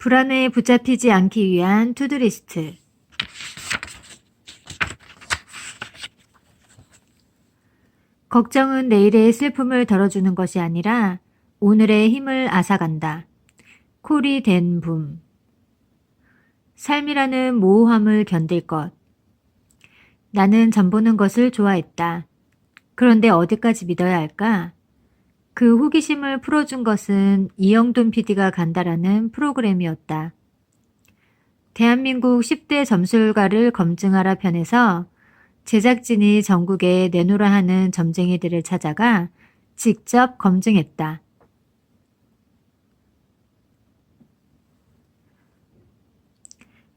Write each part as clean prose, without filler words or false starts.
불안에 붙잡히지 않기 위한 투두리스트. 걱정은 내일의 슬픔을 덜어주는 것이 아니라 오늘의 힘을 앗아간다. 콜이 된 붐. 삶이라는 모호함을 견딜 것. 나는 점 보는 것을 좋아했다. 그런데 어디까지 믿어야 할까? 그 호기심을 풀어준 것은 이영돈 PD가 간다라는 프로그램이었다. 대한민국 10대 점술가를 검증하라 편에서 제작진이 전국에 내놓으라 하는 점쟁이들을 찾아가 직접 검증했다.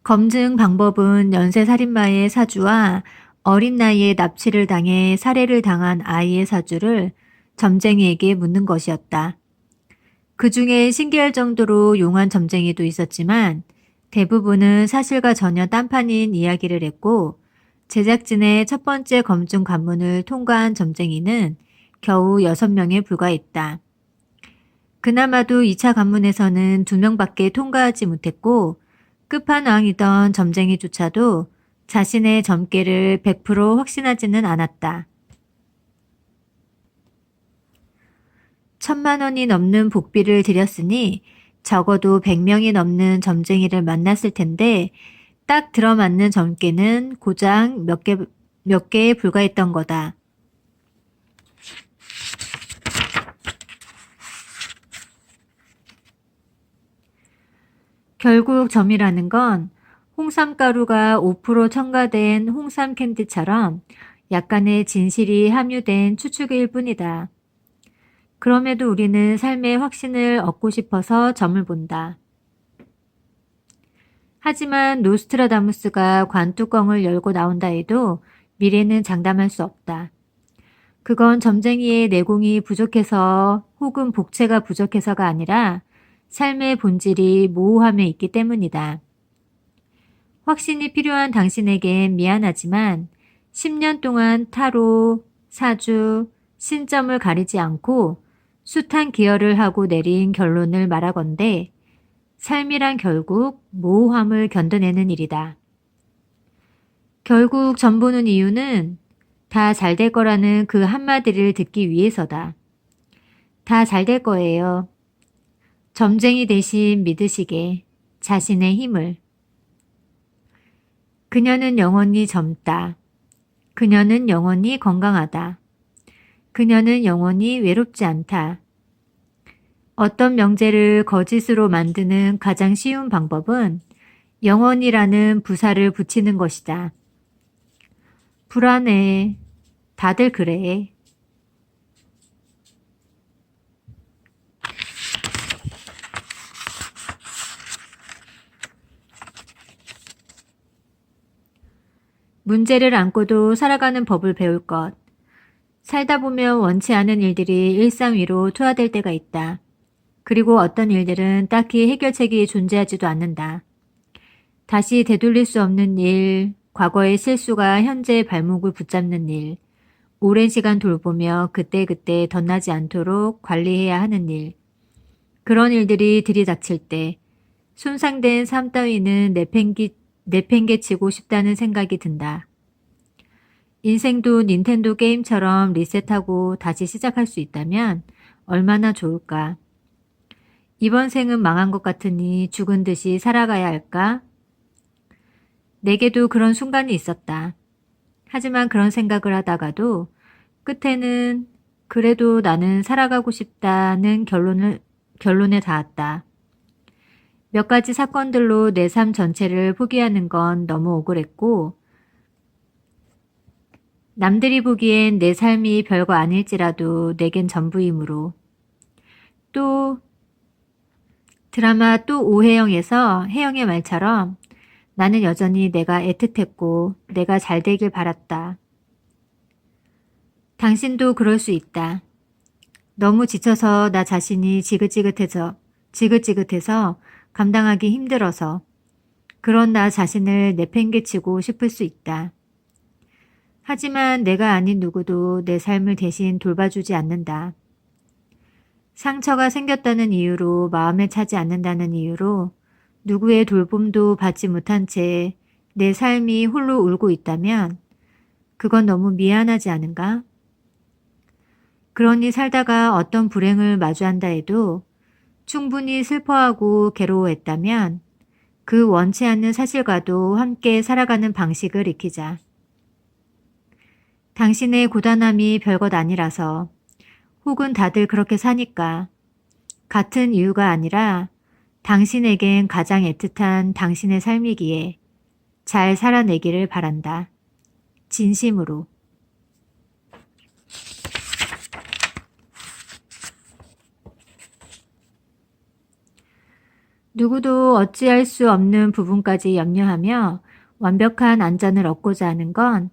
검증 방법은 연쇄살인마의 사주와 어린 나이에 납치를 당해 살해를 당한 아이의 사주를 점쟁이에게 묻는 것이었다. 그 중에 신기할 정도로 용한 점쟁이도 있었지만 대부분은 사실과 전혀 딴판인 이야기를 했고 제작진의 첫 번째 검증 관문을 통과한 점쟁이는 겨우 6명에 불과했다. 그나마도 2차 관문에서는 2명밖에 통과하지 못했고 끝판왕이던 점쟁이조차도 자신의 점괘를 100% 확신하지는 않았다. 1000만 원이 넘는 복비를 들였으니 적어도 100명이 넘는 점쟁이를 만났을 텐데 딱 들어맞는 점괘는 고작 몇 개에 불과했던 거다. 결국 점이라는 건 홍삼가루가 5% 첨가된 홍삼 캔디처럼 약간의 진실이 함유된 추측일 뿐이다. 그럼에도 우리는 삶의 확신을 얻고 싶어서 점을 본다. 하지만 노스트라다무스가 관뚜껑을 열고 나온다 해도 미래는 장담할 수 없다. 그건 점쟁이의 내공이 부족해서 혹은 복체가 부족해서가 아니라 삶의 본질이 모호함에 있기 때문이다. 확신이 필요한 당신에겐 미안하지만 10년 동안 타로, 사주, 신점을 가리지 않고 숱한 기여를 하고 내린 결론을 말하건대 삶이란 결국 모호함을 견뎌내는 일이다. 결국 점 보는 이유는 다 잘 될 거라는 그 한마디를 듣기 위해서다. 다 잘 될 거예요. 점쟁이 대신 믿으시게 자신의 힘을. 그녀는 영원히 젊다. 그녀는 영원히 건강하다. 그녀는 영원히 외롭지 않다. 어떤 명제를 거짓으로 만드는 가장 쉬운 방법은 영원이라는 부사를 붙이는 것이다. 불안해. 다들 그래. 문제를 안고도 살아가는 법을 배울 것. 살다 보면 원치 않은 일들이 일상 위로 투하될 때가 있다. 그리고 어떤 일들은 딱히 해결책이 존재하지도 않는다. 다시 되돌릴 수 없는 일, 과거의 실수가 현재의 발목을 붙잡는 일, 오랜 시간 돌보며 그때그때 덧나지 않도록 관리해야 하는 일. 그런 일들이 들이닥칠 때 손상된 삶 따위는 내팽개치고 싶다는 생각이 든다. 인생도 닌텐도 게임처럼 리셋하고 다시 시작할 수 있다면 얼마나 좋을까. 이번 생은 망한 것 같으니 죽은 듯이 살아가야 할까? 내게도 그런 순간이 있었다. 하지만 그런 생각을 하다가도 끝에는 그래도 나는 살아가고 싶다는 결론에 닿았다. 몇 가지 사건들로 내 삶 전체를 포기하는 건 너무 억울했고 남들이 보기엔 내 삶이 별거 아닐지라도 내겐 전부이므로 또 드라마 또 오해영에서 혜영의 말처럼 나는 여전히 내가 애틋했고 내가 잘 되길 바랐다. 당신도 그럴 수 있다. 너무 지쳐서 나 자신이 지긋지긋해서 감당하기 힘들어서 그런 나 자신을 내팽개치고 싶을 수 있다. 하지만 내가 아닌 누구도 내 삶을 대신 돌봐주지 않는다. 상처가 생겼다는 이유로 마음에 차지 않는다는 이유로 누구의 돌봄도 받지 못한 채 내 삶이 홀로 울고 있다면 그건 너무 미안하지 않은가? 그러니 살다가 어떤 불행을 마주한다 해도 충분히 슬퍼하고 괴로워했다면 그 원치 않는 사실과도 함께 살아가는 방식을 익히자. 당신의 고단함이 별것 아니라서 혹은 다들 그렇게 사니까 같은 이유가 아니라 당신에겐 가장 애틋한 당신의 삶이기에 잘 살아내기를 바란다. 진심으로. 누구도 어찌할 수 없는 부분까지 염려하며 완벽한 안전을 얻고자 하는 건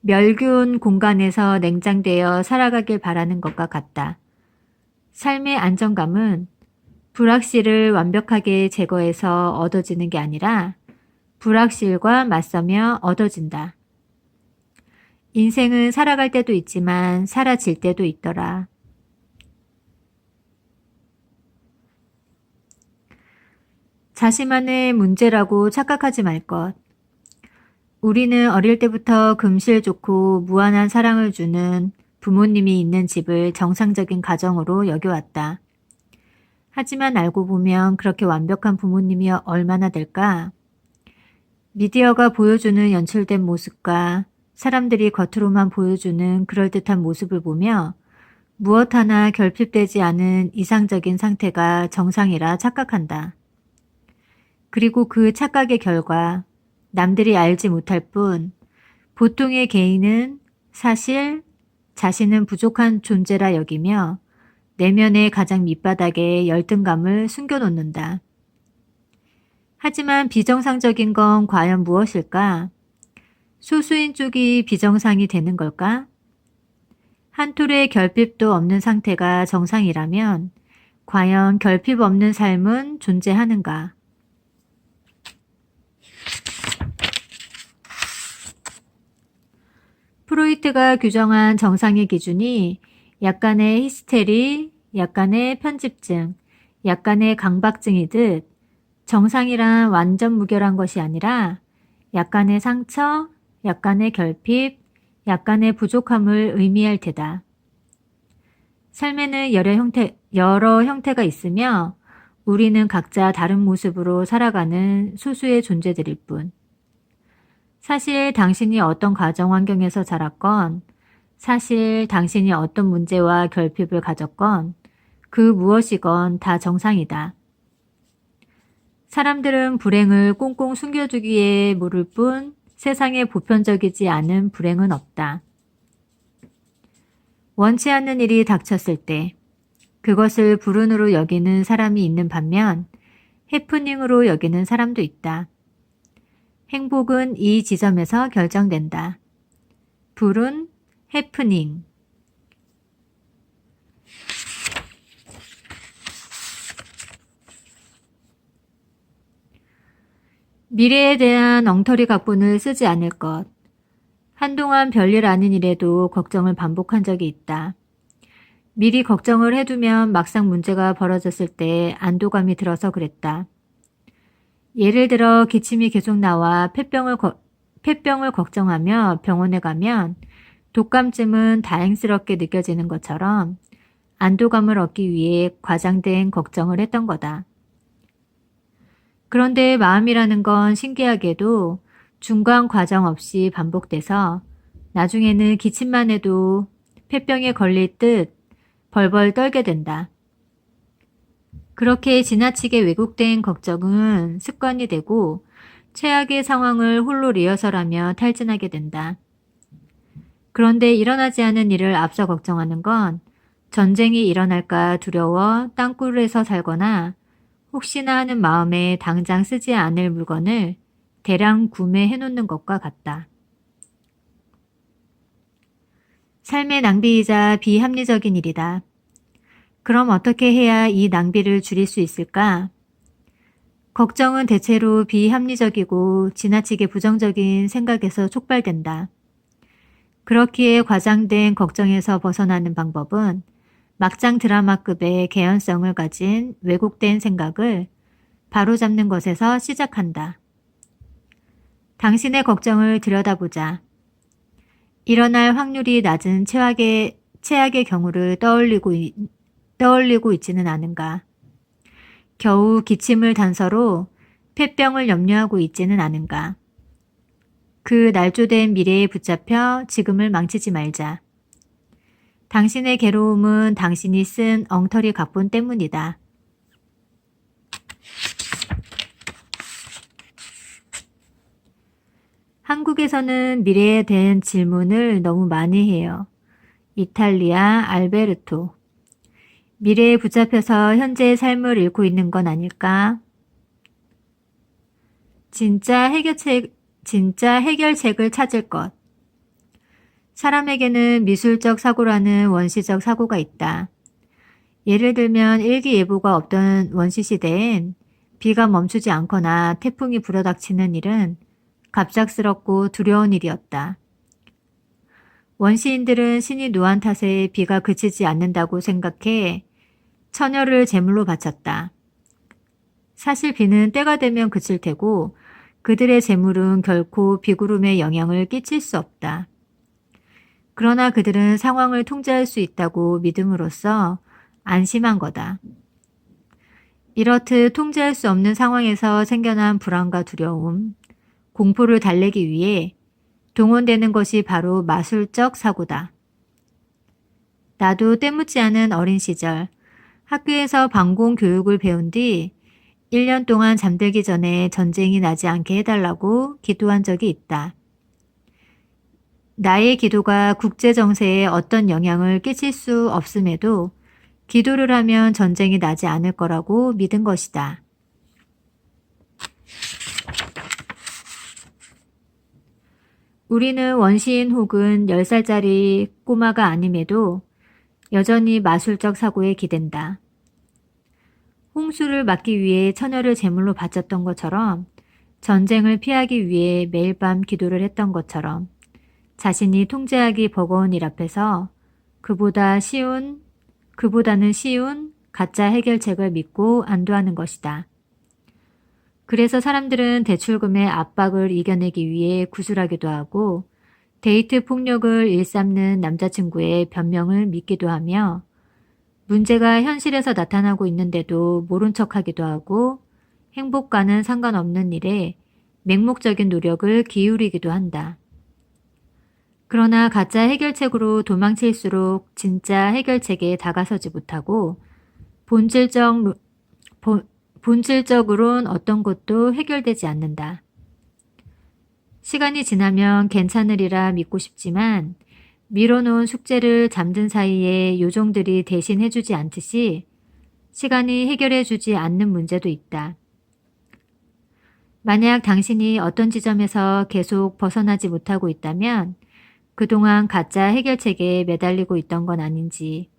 멸균 공간에서 냉장되어 살아가길 바라는 것과 같다. 삶의 안정감은 불확실을 완벽하게 제거해서 얻어지는 게 아니라 불확실과 맞서며 얻어진다. 인생은 살아갈 때도 있지만 사라질 때도 있더라. 자신만의 문제라고 착각하지 말 것. 우리는 어릴 때부터 금실 좋고 무한한 사랑을 주는 부모님이 있는 집을 정상적인 가정으로 여겨왔다. 하지만 알고 보면 그렇게 완벽한 부모님이 얼마나 될까? 미디어가 보여주는 연출된 모습과 사람들이 겉으로만 보여주는 그럴듯한 모습을 보며 무엇 하나 결핍되지 않은 이상적인 상태가 정상이라 착각한다. 그리고 그 착각의 결과 남들이 알지 못할 뿐 보통의 개인은 사실 자신은 부족한 존재라 여기며 내면의 가장 밑바닥에 열등감을 숨겨놓는다. 하지만 비정상적인 건 과연 무엇일까? 소수인 쪽이 비정상이 되는 걸까? 한 톨의 결핍도 없는 상태가 정상이라면 과연 결핍 없는 삶은 존재하는가? 프로이트가 규정한 정상의 기준이 약간의 히스테리, 약간의 편집증, 약간의 강박증이듯 정상이란 완전 무결한 것이 아니라 약간의 상처, 약간의 결핍, 약간의 부족함을 의미할 테다. 삶에는 여러 형태가 있으며 우리는 각자 다른 모습으로 살아가는 소수의 존재들일 뿐. 사실 당신이 어떤 가정 환경에서 자랐건, 사실 당신이 어떤 문제와 결핍을 가졌건, 그 무엇이건 다 정상이다. 사람들은 불행을 꽁꽁 숨겨두기에 모를 뿐 세상에 보편적이지 않은 불행은 없다. 원치 않는 일이 닥쳤을 때 그것을 불운으로 여기는 사람이 있는 반면 해프닝으로 여기는 사람도 있다. 행복은 이 지점에서 결정된다. 불운, 해프닝. 미래에 대한 엉터리 각본을 쓰지 않을 것. 한동안 별일 아닌 일에도 걱정을 반복한 적이 있다. 미리 걱정을 해두면 막상 문제가 벌어졌을 때 안도감이 들어서 그랬다. 예를 들어 기침이 계속 나와 폐병을 걱정하며 병원에 가면 독감쯤은 다행스럽게 느껴지는 것처럼 안도감을 얻기 위해 과장된 걱정을 했던 거다. 그런데 마음이라는 건 신기하게도 중간 과정 없이 반복돼서 나중에는 기침만 해도 폐병에 걸릴 듯 벌벌 떨게 된다. 그렇게 지나치게 왜곡된 걱정은 습관이 되고 최악의 상황을 홀로 리허설하며 탈진하게 된다. 그런데 일어나지 않은 일을 앞서 걱정하는 건 전쟁이 일어날까 두려워 땅굴에서 살거나 혹시나 하는 마음에 당장 쓰지 않을 물건을 대량 구매해 놓는 것과 같다. 삶의 낭비이자 비합리적인 일이다. 그럼 어떻게 해야 이 낭비를 줄일 수 있을까? 걱정은 대체로 비합리적이고 지나치게 부정적인 생각에서 촉발된다. 그렇기에 과장된 걱정에서 벗어나는 방법은 막장 드라마급의 개연성을 가진 왜곡된 생각을 바로잡는 것에서 시작한다. 당신의 걱정을 들여다보자. 일어날 확률이 낮은 최악의 경우를 떠올리고 있지는 않은가. 겨우 기침을 단서로 폐병을 염려하고 있지는 않은가. 그 날조된 미래에 붙잡혀 지금을 망치지 말자. 당신의 괴로움은 당신이 쓴 엉터리 각본 때문이다. 한국에서는 미래에 대한 질문을 너무 많이 해요. 이탈리아 알베르토. 미래에 붙잡혀서 현재의 삶을 잃고 있는 건 아닐까? 진짜 해결책을 찾을 것. 사람에게는 미술적 사고라는 원시적 사고가 있다. 예를 들면 일기예보가 없던 원시시대엔 비가 멈추지 않거나 태풍이 불어닥치는 일은 갑작스럽고 두려운 일이었다. 원시인들은 신이 노한 탓에 비가 그치지 않는다고 생각해 처녀를 제물로 바쳤다. 사실 비는 때가 되면 그칠 테고 그들의 제물은 결코 비구름에 영향을 끼칠 수 없다. 그러나 그들은 상황을 통제할 수 있다고 믿음으로써 안심한 거다. 이렇듯 통제할 수 없는 상황에서 생겨난 불안과 두려움, 공포를 달래기 위해 동원되는 것이 바로 마술적 사고다. 나도 때묻지 않은 어린 시절 학교에서 방공 교육을 배운 뒤 1년 동안 잠들기 전에 전쟁이 나지 않게 해달라고 기도한 적이 있다. 나의 기도가 국제 정세에 어떤 영향을 끼칠 수 없음에도 기도를 하면 전쟁이 나지 않을 거라고 믿은 것이다. 우리는 원시인 혹은 10살짜리 꼬마가 아님에도 여전히 마술적 사고에 기댄다. 홍수를 막기 위해 처녀를 제물로 바쳤던 것처럼, 전쟁을 피하기 위해 매일 밤 기도를 했던 것처럼 자신이 통제하기 버거운 일 앞에서 그보다는 쉬운 가짜 해결책을 믿고 안도하는 것이다. 그래서 사람들은 대출금의 압박을 이겨내기 위해 구술하기도 하고 데이트 폭력을 일삼는 남자친구의 변명을 믿기도 하며 문제가 현실에서 나타나고 있는데도 모른 척하기도 하고 행복과는 상관없는 일에 맹목적인 노력을 기울이기도 한다. 그러나 가짜 해결책으로 도망칠수록 진짜 해결책에 다가서지 못하고 본질적으론 어떤 것도 해결되지 않는다. 시간이 지나면 괜찮으리라 믿고 싶지만 미뤄놓은 숙제를 잠든 사이에 요정들이 대신 해주지 않듯이 시간이 해결해주지 않는 문제도 있다. 만약 당신이 어떤 지점에서 계속 벗어나지 못하고 있다면 그동안 가짜 해결책에 매달리고 있던 건 아닌지,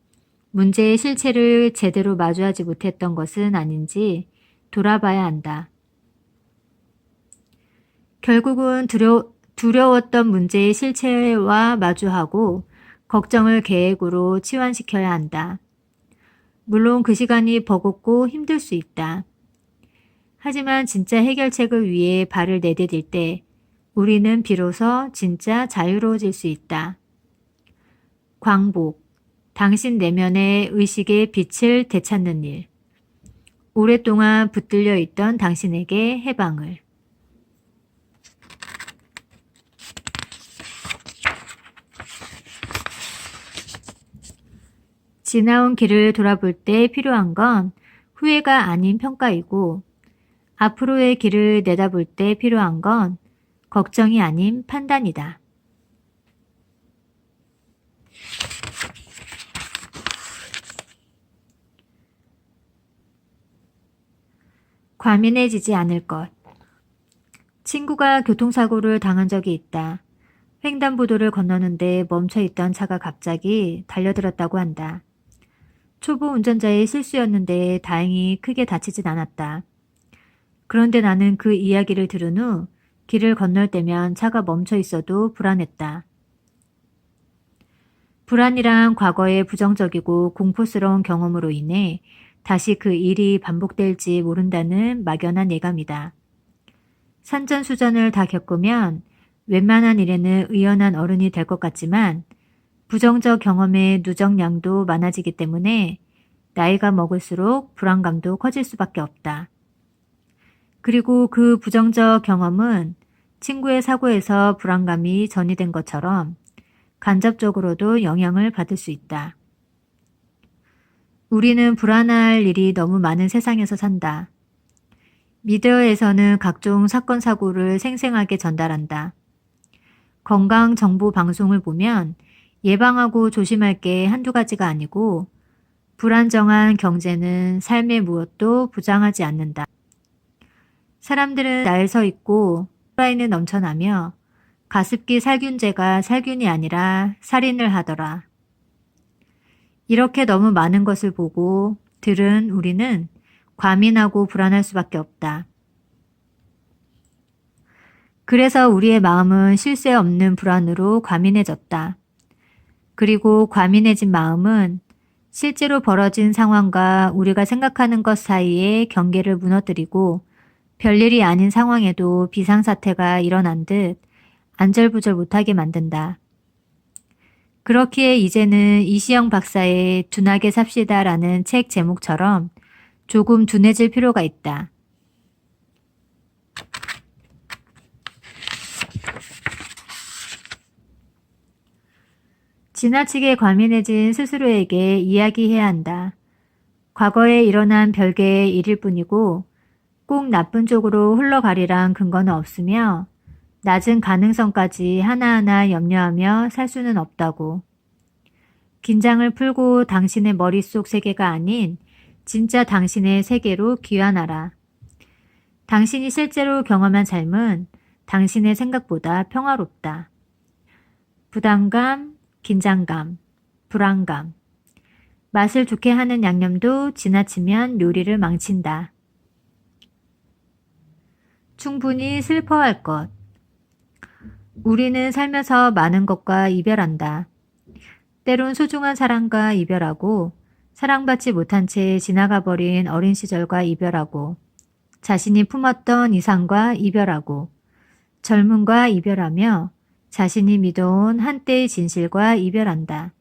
문제의 실체를 제대로 마주하지 못했던 것은 아닌지 돌아봐야 한다. 결국은 두려웠던 문제의 실체와 마주하고 걱정을 계획으로 치환시켜야 한다. 물론 그 시간이 버겁고 힘들 수 있다. 하지만 진짜 해결책을 위해 발을 내디딜 때 우리는 비로소 진짜 자유로워질 수 있다. 광복, 당신 내면의 의식의 빛을 되찾는 일. 오랫동안 붙들려 있던 당신에게 해방을. 지나온 길을 돌아볼 때 필요한 건 후회가 아닌 평가이고 앞으로의 길을 내다볼 때 필요한 건 걱정이 아닌 판단이다. 과민해지지 않을 것. 친구가 교통사고를 당한 적이 있다. 횡단보도를 건너는데 멈춰있던 차가 갑자기 달려들었다고 한다. 초보 운전자의 실수였는데 다행히 크게 다치진 않았다. 그런데 나는 그 이야기를 들은 후 길을 건널 때면 차가 멈춰 있어도 불안했다. 불안이란 과거의 부정적이고 공포스러운 경험으로 인해 다시 그 일이 반복될지 모른다는 막연한 예감이다. 산전수전을 다 겪으면 웬만한 일에는 의연한 어른이 될 것 같지만 부정적 경험의 누적량도 많아지기 때문에 나이가 먹을수록 불안감도 커질 수밖에 없다. 그리고 그 부정적 경험은 친구의 사고에서 불안감이 전이된 것처럼 간접적으로도 영향을 받을 수 있다. 우리는 불안할 일이 너무 많은 세상에서 산다. 미디어에서는 각종 사건 사고를 생생하게 전달한다. 건강 정보 방송을 보면 예방하고 조심할 게 한두 가지가 아니고 불안정한 경제는 삶의 무엇도 보장하지 않는다. 사람들은 날 서 있고 후라이는 넘쳐나며 가습기 살균제가 살균이 아니라 살인을 하더라. 이렇게 너무 많은 것을 보고 들은 우리는 과민하고 불안할 수밖에 없다. 그래서 우리의 마음은 쉴 새 없는 불안으로 과민해졌다. 그리고 과민해진 마음은 실제로 벌어진 상황과 우리가 생각하는 것 사이의 경계를 무너뜨리고 별일이 아닌 상황에도 비상사태가 일어난 듯 안절부절 못하게 만든다. 그렇기에 이제는 이시영 박사의 둔하게 삽시다라는 책 제목처럼 조금 둔해질 필요가 있다. 지나치게 과민해진 스스로에게 이야기해야 한다. 과거에 일어난 별개의 일일 뿐이고 꼭 나쁜 쪽으로 흘러가리란 근거는 없으며 낮은 가능성까지 하나하나 염려하며 살 수는 없다고. 긴장을 풀고 당신의 머릿속 세계가 아닌 진짜 당신의 세계로 귀환하라. 당신이 실제로 경험한 삶은 당신의 생각보다 평화롭다. 부담감, 긴장감, 불안감. 맛을 좋게 하는 양념도 지나치면 요리를 망친다. 충분히 슬퍼할 것. 우리는 살면서 많은 것과 이별한다. 때론 소중한 사람과 이별하고 사랑받지 못한 채 지나가 버린 어린 시절과 이별하고 자신이 품었던 이상과 이별하고 젊음과 이별하며 자신이 믿어온 한때의 진실과 이별한다.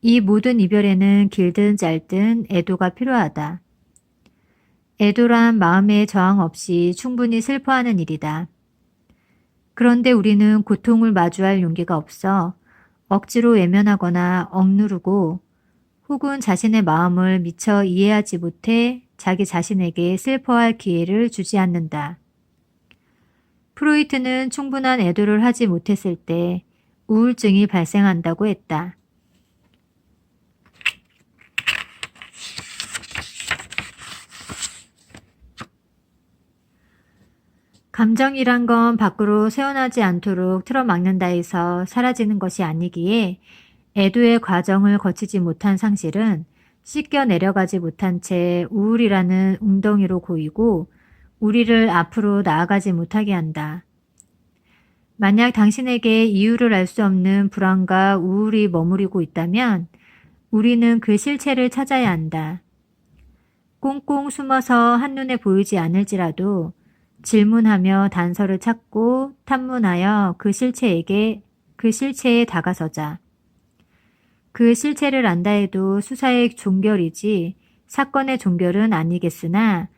이 모든 이별에는 길든 짧든 애도가 필요하다. 애도란 마음의 저항 없이 충분히 슬퍼하는 일이다. 그런데 우리는 고통을 마주할 용기가 없어 억지로 외면하거나 억누르고 혹은 자신의 마음을 미처 이해하지 못해 자기 자신에게 슬퍼할 기회를 주지 않는다. 프로이트는 충분한 애도를 하지 못했을 때 우울증이 발생한다고 했다. 감정이란 건 밖으로 새어나지 않도록 틀어막는다 해서 사라지는 것이 아니기에 애도의 과정을 거치지 못한 상실은 씻겨 내려가지 못한 채 우울이라는 웅덩이로 고이고 우리를 앞으로 나아가지 못하게 한다. 만약 당신에게 이유를 알 수 없는 불안과 우울이 머무르고 있다면 우리는 그 실체를 찾아야 한다. 꽁꽁 숨어서 한눈에 보이지 않을지라도 질문하며 단서를 찾고 탐문하여 그 실체에 다가서자. 그 실체를 안다 해도 수사의 종결이지 사건의 종결은 아니겠으나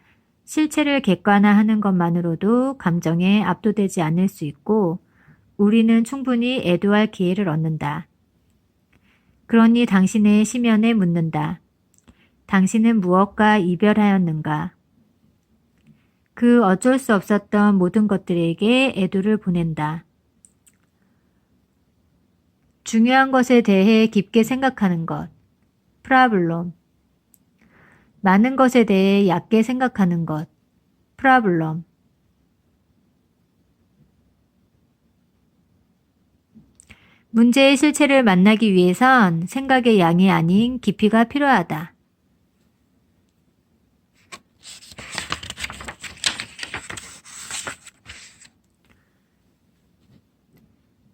실체를 객관화하는 것만으로도 감정에 압도되지 않을 수 있고 우리는 충분히 애도할 기회를 얻는다. 그러니 당신의 심연에 묻는다. 당신은 무엇과 이별하였는가? 그 어쩔 수 없었던 모든 것들에게 애도를 보낸다. 중요한 것에 대해 깊게 생각하는 것. 프라블럼. 많은 것에 대해 얕게 생각하는 것. 프라블럼. 문제의 실체를 만나기 위해선 생각의 양이 아닌 깊이가 필요하다.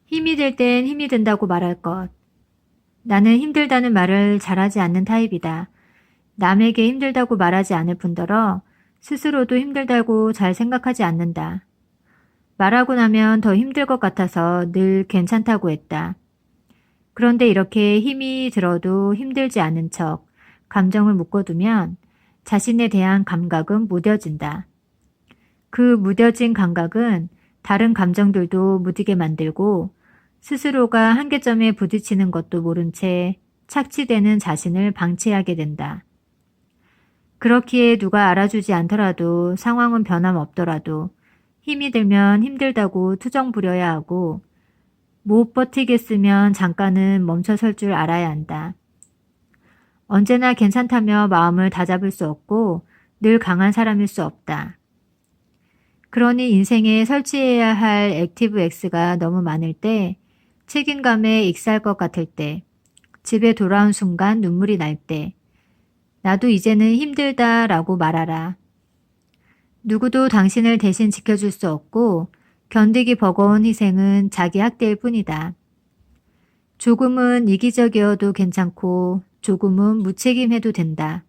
힘이 들 땐 힘이 든다고 말할 것. 나는 힘들다는 말을 잘하지 않는 타입이다. 남에게 힘들다고 말하지 않을 뿐더러 스스로도 힘들다고 잘 생각하지 않는다. 말하고 나면 더 힘들 것 같아서 늘 괜찮다고 했다. 그런데 이렇게 힘이 들어도 힘들지 않은 척 감정을 묶어두면 자신에 대한 감각은 무뎌진다. 그 무뎌진 감각은 다른 감정들도 무디게 만들고 스스로가 한계점에 부딪히는 것도 모른 채 착취되는 자신을 방치하게 된다. 그렇기에 누가 알아주지 않더라도 상황은 변함없더라도 힘이 들면 힘들다고 투정 부려야 하고 못 버티겠으면 잠깐은 멈춰설 줄 알아야 한다. 언제나 괜찮다며 마음을 다잡을 수 없고 늘 강한 사람일 수 없다. 그러니 인생에 설치해야 할 액티브 X가 너무 많을 때, 책임감에 익살 것 같을 때, 집에 돌아온 순간 눈물이 날 때, 나도 이제는 힘들다라고 말하라. 누구도 당신을 대신 지켜줄 수 없고 견디기 버거운 희생은 자기 학대일 뿐이다. 조금은 이기적이어도 괜찮고 조금은 무책임해도 된다.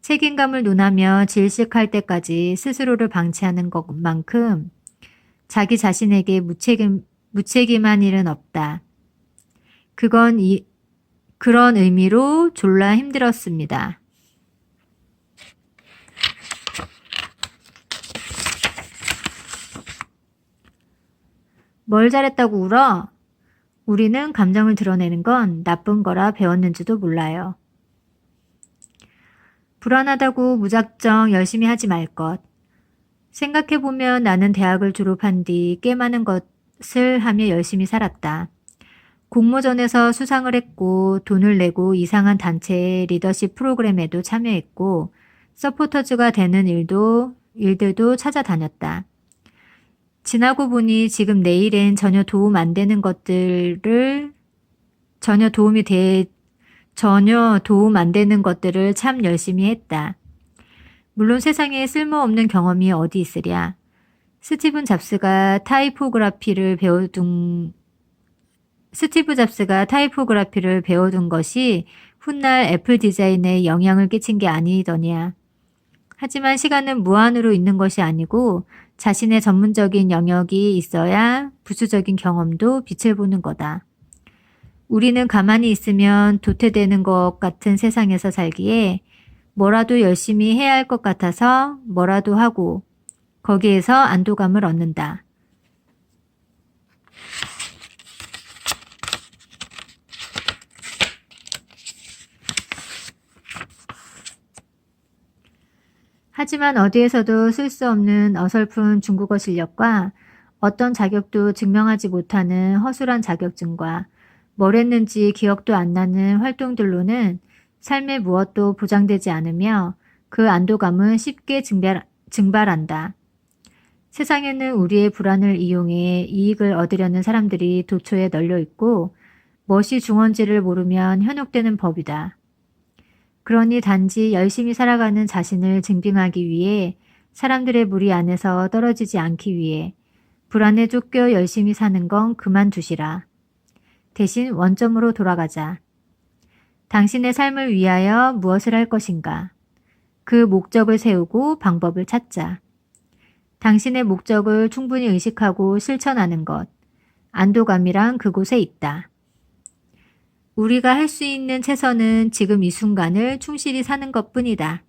책임감을 논하며 질식할 때까지 스스로를 방치하는 것만큼 자기 자신에게 무책임한 일은 없다. 그런 의미로 졸라 힘들었습니다. 뭘 잘했다고 울어? 우리는 감정을 드러내는 건 나쁜 거라 배웠는지도 몰라요. 불안하다고 무작정 열심히 하지 말 것. 생각해보면 나는 대학을 졸업한 뒤 꽤 많은 것을 하며 열심히 살았다. 공모전에서 수상을 했고 돈을 내고 이상한 단체의 리더십 프로그램에도 참여했고 서포터즈가 되는 일들도 찾아다녔다. 지나고 보니 지금 내 일엔 전혀 도움 안 되는 것들을 참 열심히 했다. 물론 세상에 쓸모없는 경험이 어디 있으랴. 스티브 잡스가 타이포그라피를 배워둔 것이 훗날 애플 디자인에 영향을 끼친 게 아니더냐. 하지만 시간은 무한으로 있는 것이 아니고 자신의 전문적인 영역이 있어야 부수적인 경험도 빛을 보는 거다. 우리는 가만히 있으면 도태되는 것 같은 세상에서 살기에 뭐라도 열심히 해야 할 것 같아서 뭐라도 하고 거기에서 안도감을 얻는다. 하지만 어디에서도 쓸 수 없는 어설픈 중국어 실력과 어떤 자격도 증명하지 못하는 허술한 자격증과 뭘 했는지 기억도 안 나는 활동들로는 삶의 무엇도 보장되지 않으며 그 안도감은 쉽게 증발한다. 세상에는 우리의 불안을 이용해 이익을 얻으려는 사람들이 도처에 널려 있고 무엇이 중헌지를 모르면 현혹되는 법이다. 그러니 단지 열심히 살아가는 자신을 증빙하기 위해 사람들의 무리 안에서 떨어지지 않기 위해 불안에 쫓겨 열심히 사는 건 그만두시라. 대신 원점으로 돌아가자. 당신의 삶을 위하여 무엇을 할 것인가? 그 목적을 세우고 방법을 찾자. 당신의 목적을 충분히 의식하고 실천하는 것. 안도감이란 그곳에 있다. 우리가 할 수 있는 최선은 지금 이 순간을 충실히 사는 것뿐이다.